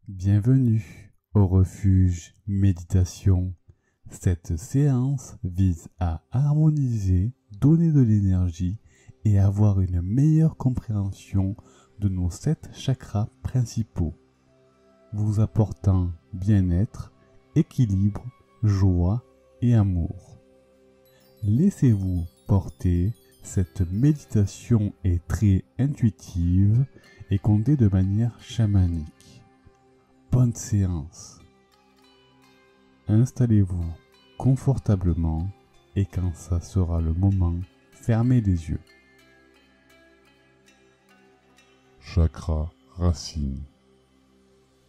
Bienvenue au refuge méditation. Cette séance vise à harmoniser, donner de l'énergie et avoir une meilleure compréhension de nos 7 chakras principaux, vous apportant bien-être, équilibre, joie et amour. Laissez-vous porter, cette méditation est très intuitive et comptée de manière chamanique. Bonne séance. Installez-vous confortablement et quand ça sera le moment, fermez les yeux. Chakra racine,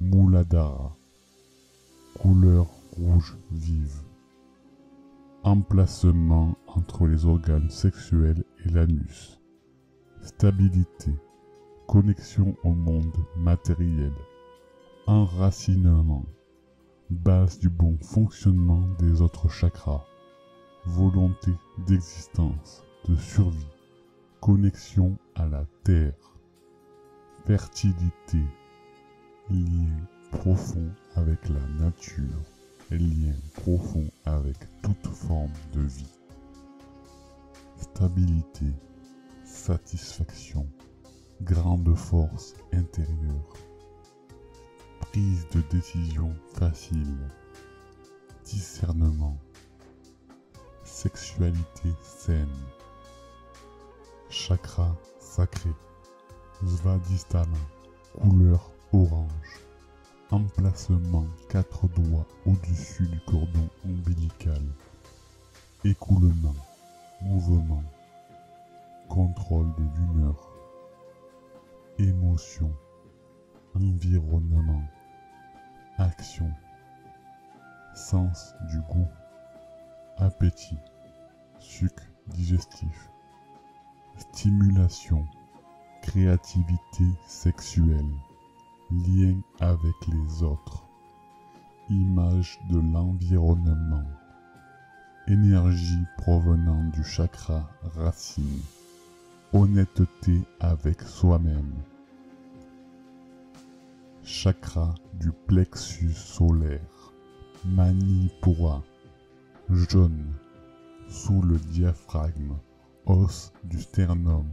Muladhara, couleur rouge vive. Emplacement entre les organes sexuels et l'anus. Stabilité, connexion au monde matériel. Enracinement, base du bon fonctionnement des autres chakras. Volonté d'existence, de survie. Connexion à la terre. Fertilité, lien profond avec la nature, lien profond avec toute forme de vie. Stabilité, satisfaction, grande force intérieure. Prise de décision facile, discernement, sexualité saine. Chakra sacré, Svadhisthana, couleur orange. Emplacement 4 doigts au-dessus du cordon ombilical. Écoulement, mouvement, contrôle de l'humeur, émotion, environnement, action, sens du goût, appétit, suc digestif, stimulation, créativité sexuelle, lien avec les autres, image de l'environnement, énergie provenant du chakra racine, honnêteté avec soi-même, chakra du plexus solaire, Manipura, jaune, sous le diaphragme, os du sternum,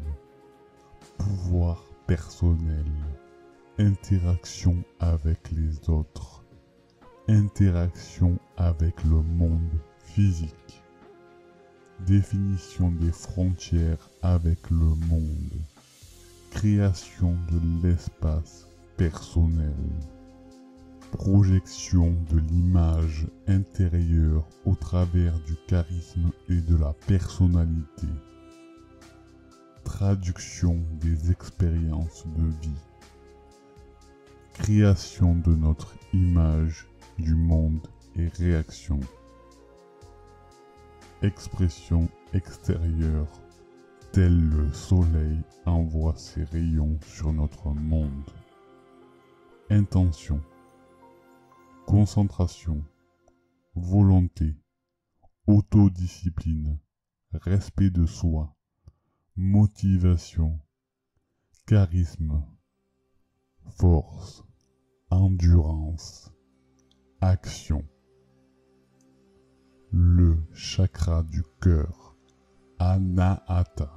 pouvoir personnel, interaction avec les autres, interaction avec le monde physique, définition des frontières avec le monde, création de l'espace personnel, projection de l'image intérieure au travers du charisme et de la personnalité, traduction des expériences de vie, création de notre image du monde et réaction, expression extérieure, tel le soleil envoie ses rayons sur notre monde, intention, concentration, volonté, autodiscipline, respect de soi, motivation, charisme, force, endurance, action. Le chakra du cœur, Anahata,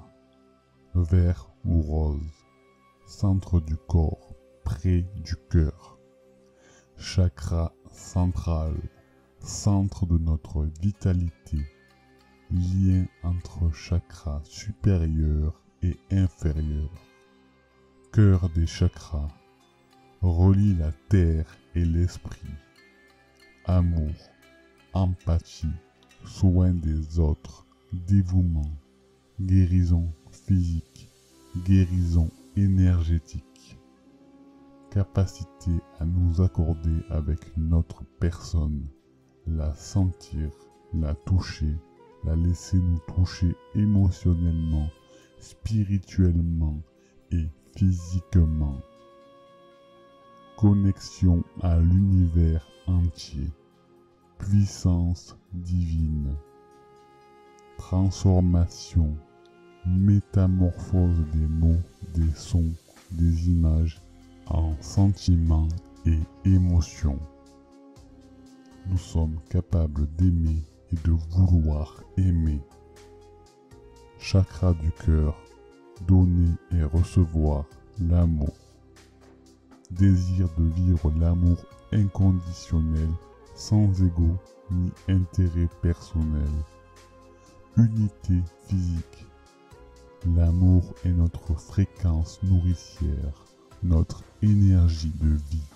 vert ou rose, centre du corps, près du cœur. Chakra central, centre de notre vitalité, lien entre chakras supérieurs et inférieurs. Cœur des chakras, relie la terre et l'esprit. Amour, empathie, soin des autres, dévouement, guérison physique, guérison énergétique. Capacité à nous accorder avec notre personne, la sentir, la toucher, la laisser nous toucher émotionnellement, spirituellement et physiquement. Connexion à l'univers entier, puissance divine, transformation, métamorphose des mots, des sons, des images en sentiments et émotions. Nous sommes capables d'aimer et de vouloir aimer. Chakra du cœur, donner et recevoir l'amour. Désir de vivre l'amour inconditionnel, sans ego ni intérêt personnel. Unité physique. L'amour est notre fréquence nourricière, notre énergie de vie.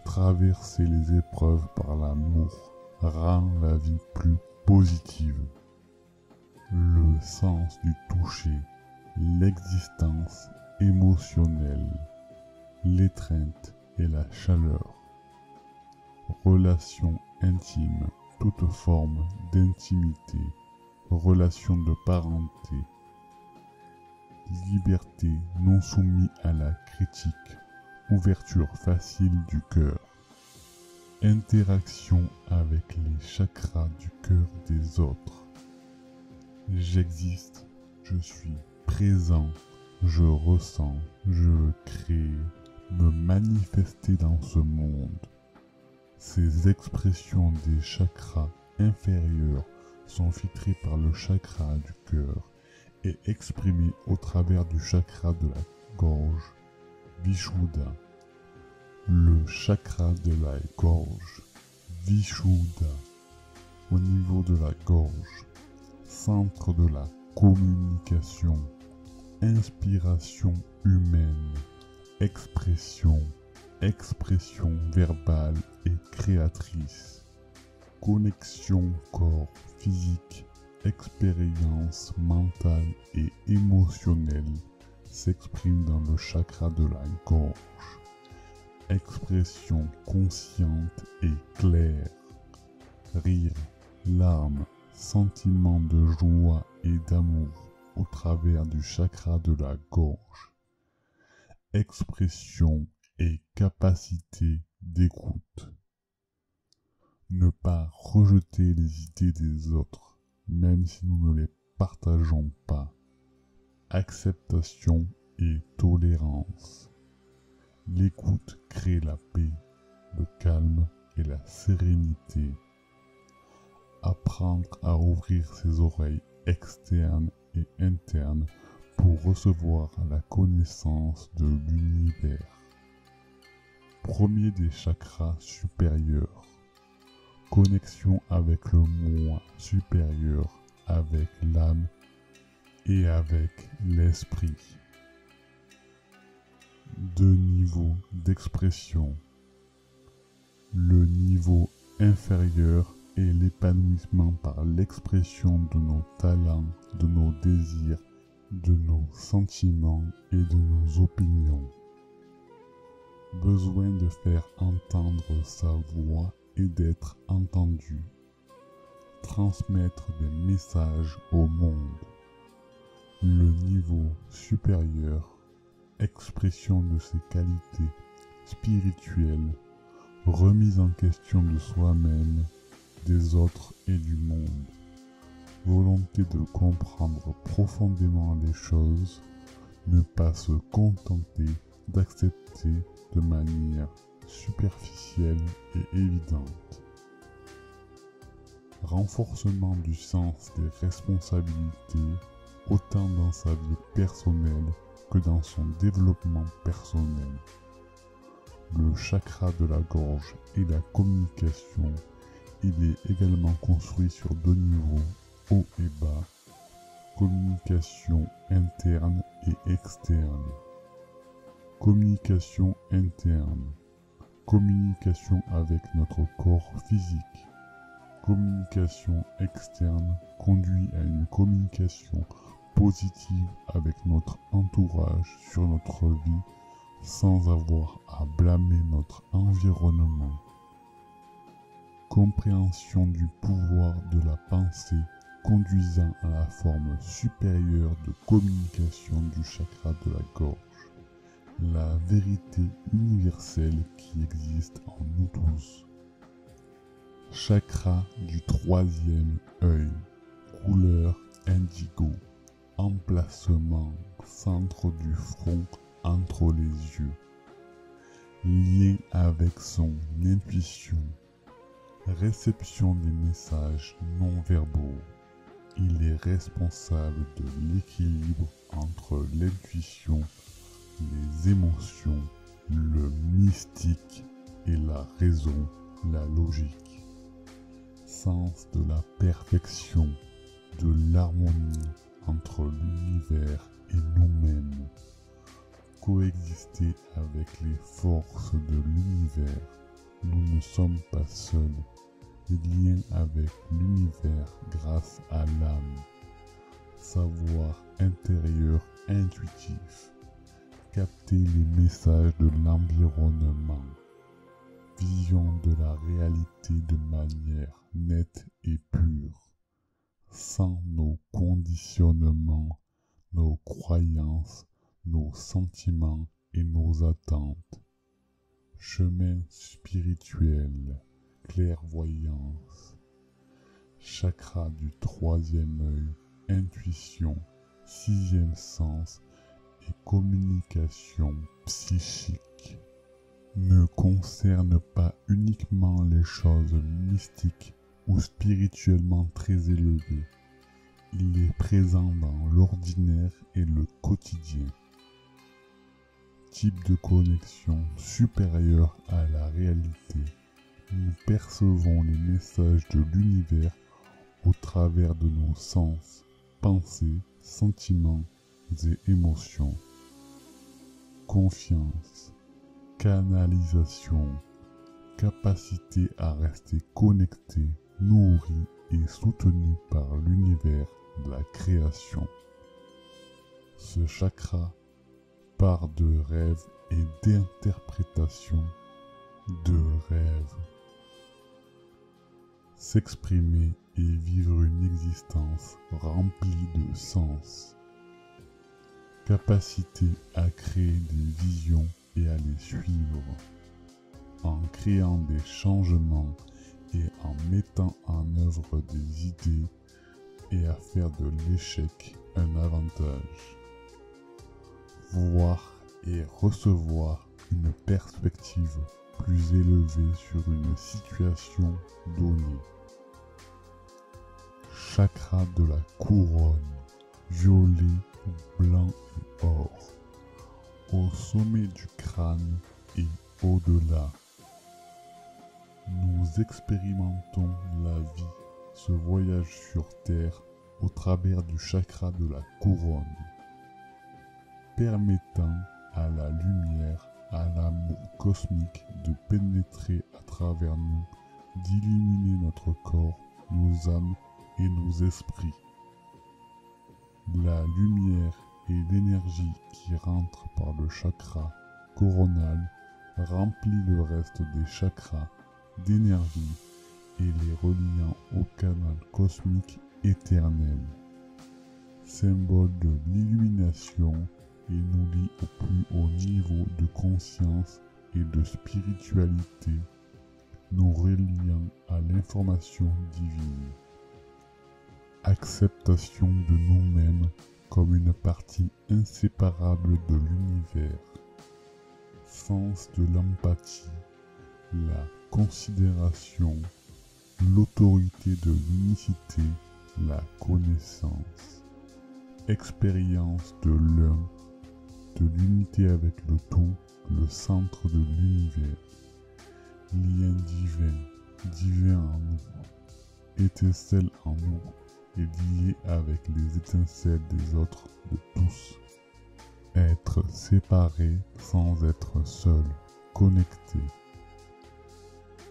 Traverser les épreuves par l'amour rend la vie plus positive. Le sens du toucher, l'existence émotionnelle, l'étreinte et la chaleur. Relation intime, toute forme d'intimité, relation de parenté. Liberté non soumise à la critique, ouverture facile du cœur. Interaction avec les chakras du cœur des autres. J'existe, je suis présent, je ressens, je veux créer, me manifester dans ce monde. Ces expressions des chakras inférieurs sont filtrées par le chakra du cœur et exprimées au travers du chakra de la gorge, Vishuddha. Le chakra de la gorge, Vishuddha, au niveau de la gorge, centre de la communication, inspiration humaine, expression verbale et créatrice, connexion corps physique, expérience mentale et émotionnelle s'exprime dans le chakra de la gorge. Expression consciente et claire, rire, larmes, sentiment de joie et d'amour au travers du chakra de la gorge. Expression et capacité d'écoute. Ne pas rejeter les idées des autres, même si nous ne les partageons pas. Acceptation et tolérance. L'écoute crée la paix, le calme et la sérénité. Apprendre à ouvrir ses oreilles externes et internes pour recevoir la connaissance de l'univers. Premier des chakras supérieurs. Connexion avec le moi supérieur, avec l'âme et avec l'esprit. Deux niveaux d'expression. Le niveau inférieur est l'épanouissement par l'expression de nos talents, de nos désirs, de nos sentiments et de nos opinions. Besoin de faire entendre sa voix et d'être entendu. Transmettre des messages au monde. Le niveau supérieur, expression de ses qualités spirituelles, remise en question de soi-même, des autres et du monde. Volonté de comprendre profondément les choses, ne pas se contenter d'accepter de manière superficielle et évidente. Renforcement du sens des responsabilités, autant dans sa vie personnelle que dans son développement personnel. Le chakra de la gorge et la communication, il est également construit sur deux niveaux, haut et bas, communication interne et externe. Communication interne, communication avec notre corps physique. Communication externe conduit à une communication positive avec notre entourage sur notre vie sans avoir à blâmer notre environnement. Compréhension du pouvoir de la pensée conduisant à la forme supérieure de communication du chakra de la gorge. La vérité universelle qui existe en nous tous. Chakra du troisième œil, couleur indigo, emplacement centre du front entre les yeux. lien avec son intuition, réception des messages non verbaux. Il est responsable de l'équilibre entre l'intuition, les émotions, le mystique et la raison, la logique. Sens de la perfection, de l'harmonie entre l'univers et nous-mêmes. Coexister avec les forces de l'univers. Nous ne sommes pas seuls. Lien avec l'univers grâce à l'âme. Savoir intérieur intuitif. Capter les messages de l'environnement. Vision de la réalité de manière nette et pure. Sans nos conditionnements, nos croyances, nos sentiments et nos attentes. Chemin spirituel, clairvoyance, chakra du 3e œil, intuition, 6e sens et communication psychique. Ne concerne pas uniquement les choses mystiques ou spirituellement très élevées. Il est présent dans l'ordinaire et le quotidien. Type de connexion supérieure à la réalité. Nous percevons les messages de l'univers au travers de nos sens, pensées, sentiments et émotions. Confiance, canalisation, capacité à rester connecté, nourri et soutenu par l'univers de la création. Ce chakra part de rêves et d'interprétations de rêves. S'exprimer et vivre une existence remplie de sens. Capacité à créer des visions et à les suivre. En créant des changements et en mettant en œuvre des idées et à faire de l'échec un avantage. Voir et recevoir une perspective plus élevée sur une situation donnée. Chakra de la couronne, violet, blanc et or, au sommet du crâne et au-delà. Nous expérimentons la vie, ce voyage sur Terre au travers du chakra de la couronne, permettant à la lumière, à l'amour cosmique de pénétrer à travers nous, d'illuminer notre corps, nos âmes et nos esprits. La lumière et l'énergie qui rentre par le chakra coronal remplit le reste des chakras d'énergie et les reliant au canal cosmique éternel. Symbole de l'illumination et nous lie au plus haut niveau de conscience et de spiritualité, nous reliant à l'information divine. Acceptation de nous-mêmes comme une partie inséparable de l'univers. Sens de l'empathie, la considération, l'autorité de l'unicité, la connaissance. Expérience de l'un, de l'unité avec le tout, le centre de l'univers. Lien divin, divin en nous, étincelle en nous et lié avec les étincelles des autres, de tous. Être séparé sans être seul, connecté.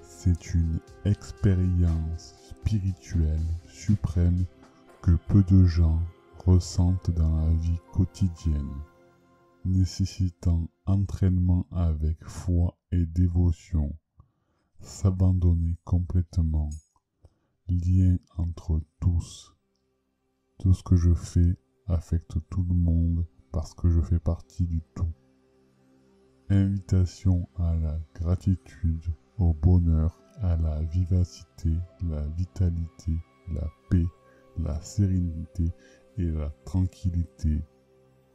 C'est une expérience spirituelle suprême que peu de gens ressentent dans la vie quotidienne, nécessitant entraînement avec foi et dévotion, s'abandonner complètement, lien entre tous. Tout ce que je fais affecte tout le monde parce que je fais partie du tout. Invitation à la gratitude, au bonheur, à la vivacité, la vitalité, la paix, la sérénité et la tranquillité.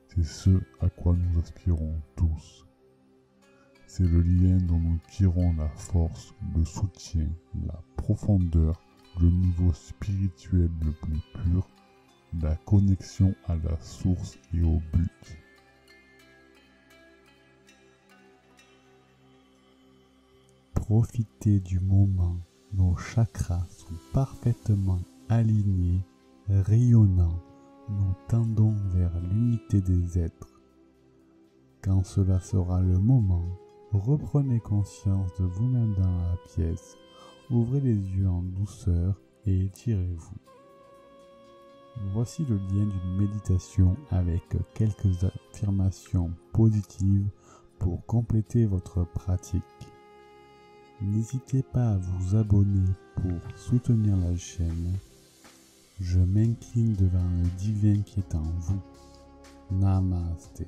C'est ce à quoi nous aspirons tous. C'est le lien dont nous tirons la force, le soutien, la profondeur, le niveau spirituel le plus pur, la connexion à la source et au but. Profitez du moment, nos chakras sont parfaitement alignés, rayonnants, nous tendons vers l'unité des êtres. Quand cela sera le moment, reprenez conscience de vous-même dans la pièce, ouvrez les yeux en douceur et étirez-vous. Voici le lien d'une méditation avec quelques affirmations positives pour compléter votre pratique. N'hésitez pas à vous abonner pour soutenir la chaîne. Je m'incline devant le divin qui est en vous. Namasté.